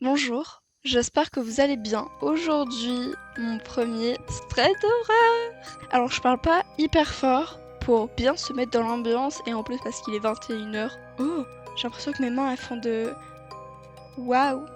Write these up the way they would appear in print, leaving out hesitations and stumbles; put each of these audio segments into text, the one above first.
Bonjour, j'espère que vous allez bien. Aujourd'hui, mon premier thread d'horreur. Alors je parle pas hyper fort pour bien se mettre dans l'ambiance et en plus parce qu'il est 21h. Oh, j'ai l'impression que mes mains elles font de... Waouh.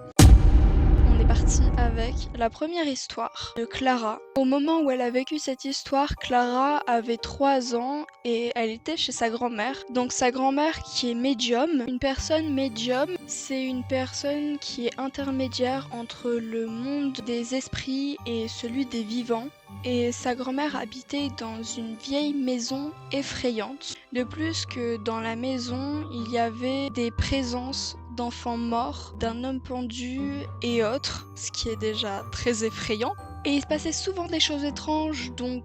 On est parti avec la première histoire de Clara. Au moment où elle a vécu cette histoire, Clara avait 3 ans et elle était chez sa grand-mère. Donc sa grand-mère qui est médium. Une personne médium, c'est une personne qui est intermédiaire entre le monde des esprits et celui des vivants. Et sa grand-mère habitait dans une vieille maison effrayante. De plus que dans la maison, il y avait des présences d'enfants morts, d'un homme pendu et autres, ce qui est déjà très effrayant. Et il se passait souvent des choses étranges, donc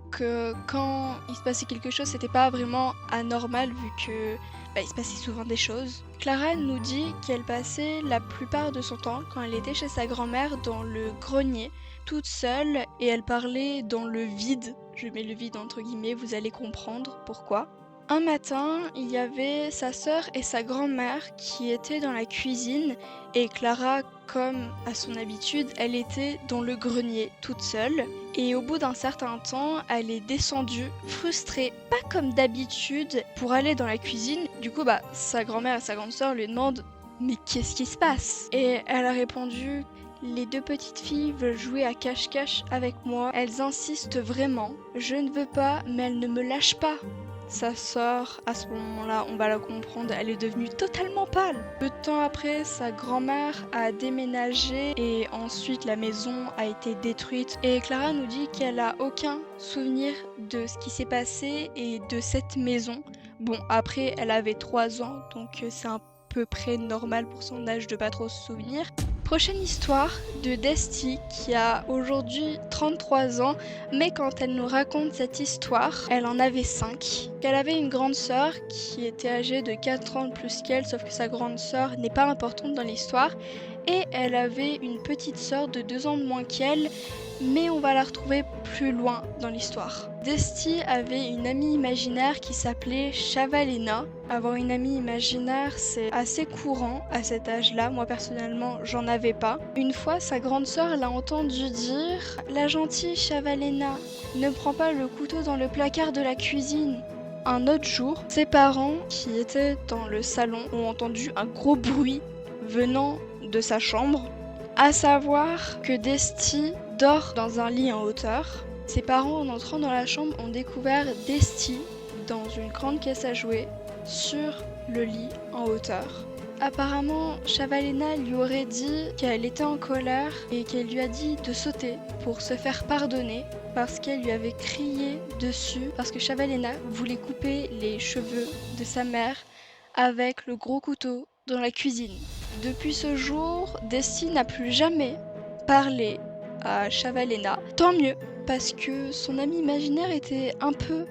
quand il se passait quelque chose, c'était pas vraiment anormal vu que il se passait souvent des choses. Clara nous dit qu'elle passait la plupart de son temps quand elle était chez sa grand-mère dans le grenier, toute seule, et elle parlait dans le vide. Je mets le vide entre guillemets, vous allez comprendre pourquoi. Un matin, il y avait sa sœur et sa grand-mère qui étaient dans la cuisine et Clara, comme à son habitude, elle était dans le grenier toute seule. Et au bout d'un certain temps, elle est descendue, frustrée, pas comme d'habitude, pour aller dans la cuisine. Du coup, sa grand-mère et sa grande sœur lui demandent «Mais qu'est-ce qui se passe?» Et elle a répondu «Les deux petites filles veulent jouer à cache-cache avec moi. Elles insistent vraiment. Je ne veux pas, mais elles ne me lâchent pas.» Sa sœur, à ce moment-là, on va la comprendre, elle est devenue totalement pâle. Peu de temps après, sa grand-mère a déménagé et ensuite la maison a été détruite. Et Clara nous dit qu'elle a aucun souvenir de ce qui s'est passé et de cette maison. Bon, après, elle avait 3 ans, donc c'est à peu près normal pour son âge de pas trop se souvenir. Prochaine histoire de Desti qui a aujourd'hui 33 ans, mais quand elle nous raconte cette histoire, elle en avait 5. Elle avait une grande sœur qui était âgée de 4 ans de plus qu'elle, sauf que sa grande sœur n'est pas importante dans l'histoire. Et elle avait une petite sœur de 2 ans de moins qu'elle, mais on va la retrouver plus loin dans l'histoire. Desti avait une amie imaginaire qui s'appelait Chavalena. Avoir une amie imaginaire, c'est assez courant à cet âge-là. Moi personnellement, j'en avais pas. Une fois, sa grande sœur l'a entendu dire «La gentille Chavalena, ne prends pas le couteau dans le placard de la cuisine.» Un autre jour, ses parents, qui étaient dans le salon, ont entendu un gros bruit venant de sa chambre, à savoir que Desti dort dans un lit en hauteur. Ses parents, en entrant dans la chambre, ont découvert Desti dans une grande caisse à jouets sur le lit en hauteur. Apparemment, Chavalena lui aurait dit qu'elle était en colère et qu'elle lui a dit de sauter pour se faire pardonner parce qu'elle lui avait crié dessus parce que Chavalena voulait couper les cheveux de sa mère avec le gros couteau dans la cuisine. Depuis ce jour, Desti n'a plus jamais parlé à Chavalena. Tant mieux, parce que son amie imaginaire était un peu,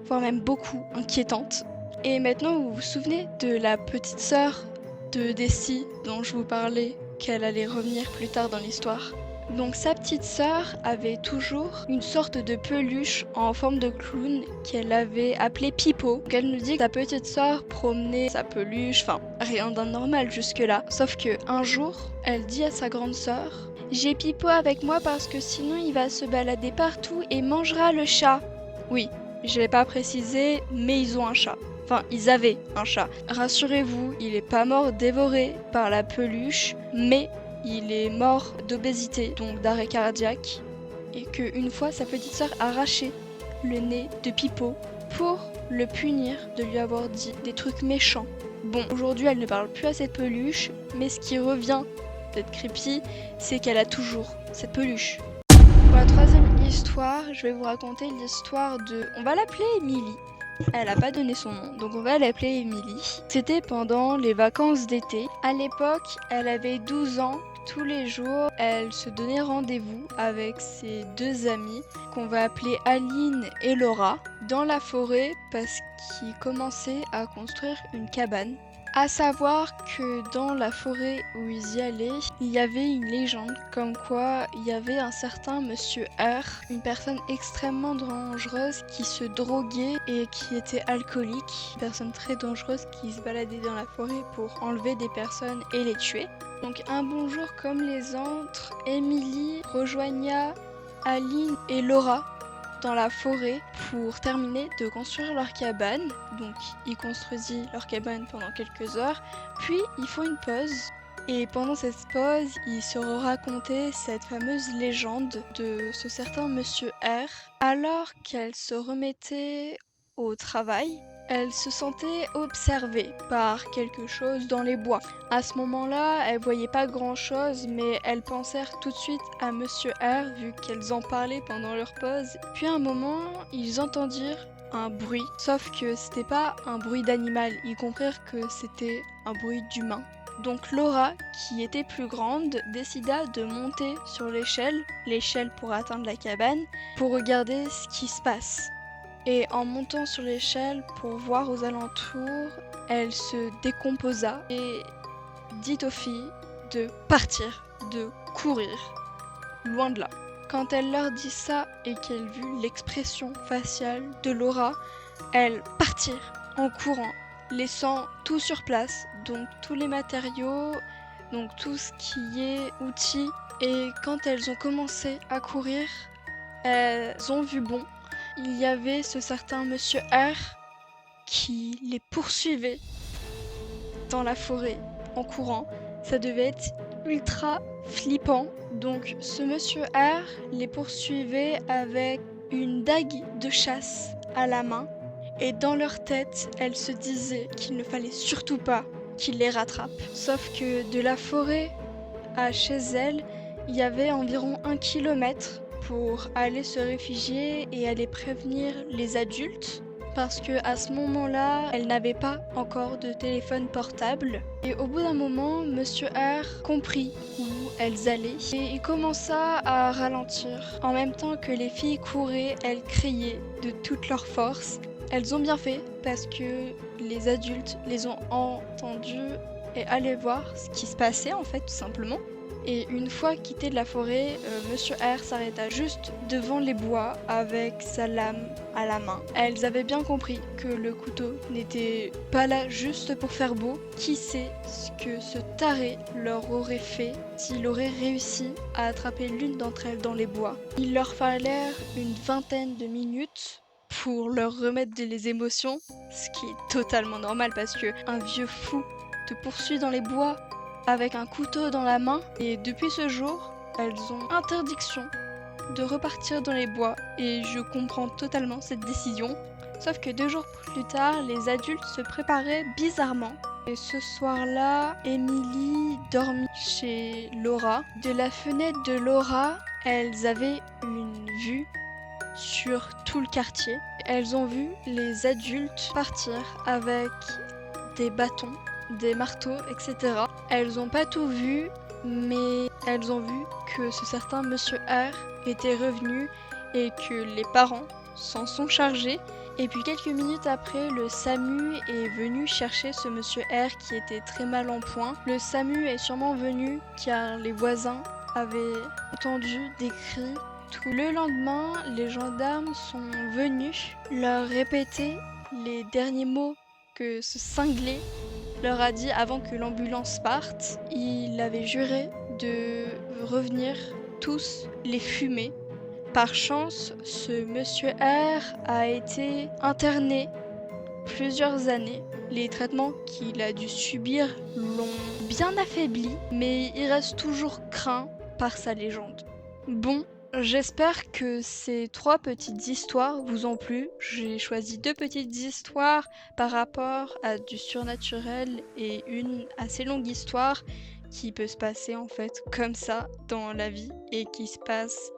voire même beaucoup, inquiétante. Et maintenant, vous vous souvenez de la petite sœur de Desti dont je vous parlais, qu'elle allait revenir plus tard dans l'histoire. Donc sa petite sœur avait toujours une sorte de peluche en forme de clown qu'elle avait appelée Pipo. Donc elle nous dit que sa petite sœur promenait sa peluche, enfin rien d'anormal jusque-là. Sauf que un jour, elle dit à sa grande sœur «J'ai Pipo avec moi parce que sinon il va se balader partout et mangera le chat.» Oui, je l'ai pas précisé, mais ils ont un chat. Enfin, ils avaient un chat. Rassurez-vous, il est pas mort dévoré par la peluche, mais il est mort d'obésité, donc d'arrêt cardiaque, et qu'une fois sa petite sœur arrachait le nez de Pipo pour le punir de lui avoir dit des trucs méchants. Bon, aujourd'hui elle ne parle plus à cette peluche, mais ce qui revient d'être creepy, c'est qu'elle a toujours cette peluche. Pour la troisième histoire, je vais vous raconter l'histoire de... On va l'appeler Emily. Elle a pas donné son nom, donc on va l'appeler Emily. C'était pendant les vacances d'été. À l'époque, elle avait 12 ans. Tous les jours, elle se donnait rendez-vous avec ses 2 amies, qu'on va appeler Aline et Laura, dans la forêt parce qu'ils commençaient à construire une cabane. À savoir que dans la forêt où ils y allaient, il y avait une légende comme quoi il y avait un certain monsieur R, une personne extrêmement dangereuse qui se droguait et qui était alcoolique, une personne très dangereuse qui se baladait dans la forêt pour enlever des personnes et les tuer. Donc un bon jour comme les autres, Emily rejoigna Aline et Laura dans la forêt pour terminer de construire leur cabane. Donc ils construisent leur cabane pendant quelques heures, puis ils font une pause. Et pendant cette pause, ils se racontaient cette fameuse légende de ce certain monsieur R. Alors qu'elle se remettait au travail, elle se sentait observée par quelque chose dans les bois. À ce moment-là, elle voyait pas grand-chose, mais elles pensèrent tout de suite à Monsieur R, vu qu'elles en parlaient pendant leur pause. Puis à un moment, ils entendirent un bruit, sauf que c'était pas un bruit d'animal, ils comprirent que c'était un bruit d'humain. Donc Laura, qui était plus grande, décida de monter sur l'échelle pour atteindre la cabane, pour regarder ce qui se passe. Et en montant sur l'échelle pour voir aux alentours, elle se décomposa et dit aux filles de partir, de courir, loin de là. Quand elle leur dit ça et qu'elle vit l'expression faciale de Laura, elles partirent en courant, laissant tout sur place, donc tous les matériaux, donc tout ce qui est outils. Et quand elles ont commencé à courir, elles ont vu bon. Il y avait ce certain monsieur R qui les poursuivait dans la forêt en courant. Ça devait être ultra flippant. Donc ce monsieur R les poursuivait avec une dague de chasse à la main. Et dans leur tête, elles se disaient qu'il ne fallait surtout pas qu'il les rattrape. Sauf que de la forêt à chez elles, il y avait environ 1 kilomètre pour aller se réfugier et aller prévenir les adultes, parce que à ce moment-là, elle n'avait pas encore de téléphone portable. Et au bout d'un moment, Monsieur R comprit où elles allaient et il commença à ralentir. En même temps que les filles couraient, elles criaient de toute leur force. Elles ont bien fait parce que les adultes les ont entendues et allaient voir ce qui se passait en fait tout simplement. Et une fois quitté de la forêt, Monsieur R s'arrêta juste devant les bois avec sa lame à la main. Elles avaient bien compris que le couteau n'était pas là juste pour faire beau. Qui sait ce que ce taré leur aurait fait s'il aurait réussi à attraper l'une d'entre elles dans les bois. Il leur fallait une vingtaine de minutes pour leur remettre les émotions, ce qui est totalement normal parce que un vieux fou te poursuit dans les bois avec un couteau dans la main, et depuis ce jour, elles ont interdiction de repartir dans les bois et je comprends totalement cette décision. Sauf que 2 jours plus tard, les adultes se préparaient bizarrement. Et ce soir-là, Emily dormit chez Laura. De la fenêtre de Laura, elles avaient une vue sur tout le quartier. Elles ont vu les adultes partir avec des bâtons, des marteaux, etc. Elles n'ont pas tout vu, mais elles ont vu que ce certain Monsieur R était revenu et que les parents s'en sont chargés. Et puis quelques minutes après, le SAMU est venu chercher ce Monsieur R qui était très mal en point. Le SAMU est sûrement venu car les voisins avaient entendu des cris. Tout le lendemain, les gendarmes sont venus leur répéter les derniers mots que ce cinglé leur a dit avant que l'ambulance parte. Il avait juré de revenir tous les fumer. Par chance, ce Monsieur R a été interné plusieurs années. Les traitements qu'il a dû subir l'ont bien affaibli, mais il reste toujours craint par sa légende. Bon, j'espère que ces 3 petites histoires vous ont plu. J'ai choisi 2 petites histoires par rapport à du surnaturel et une assez longue histoire qui peut se passer en fait comme ça dans la vie et qui se passe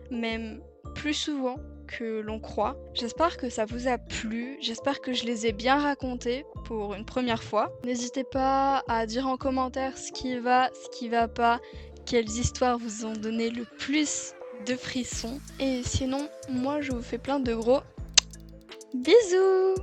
même plus souvent que l'on croit. J'espère que ça vous a plu, j'espère que je les ai bien racontées pour une première fois. N'hésitez pas à dire en commentaire ce qui va pas, quelles histoires vous ont donné le plus de frissons. Et sinon, moi je vous fais plein de gros bisous!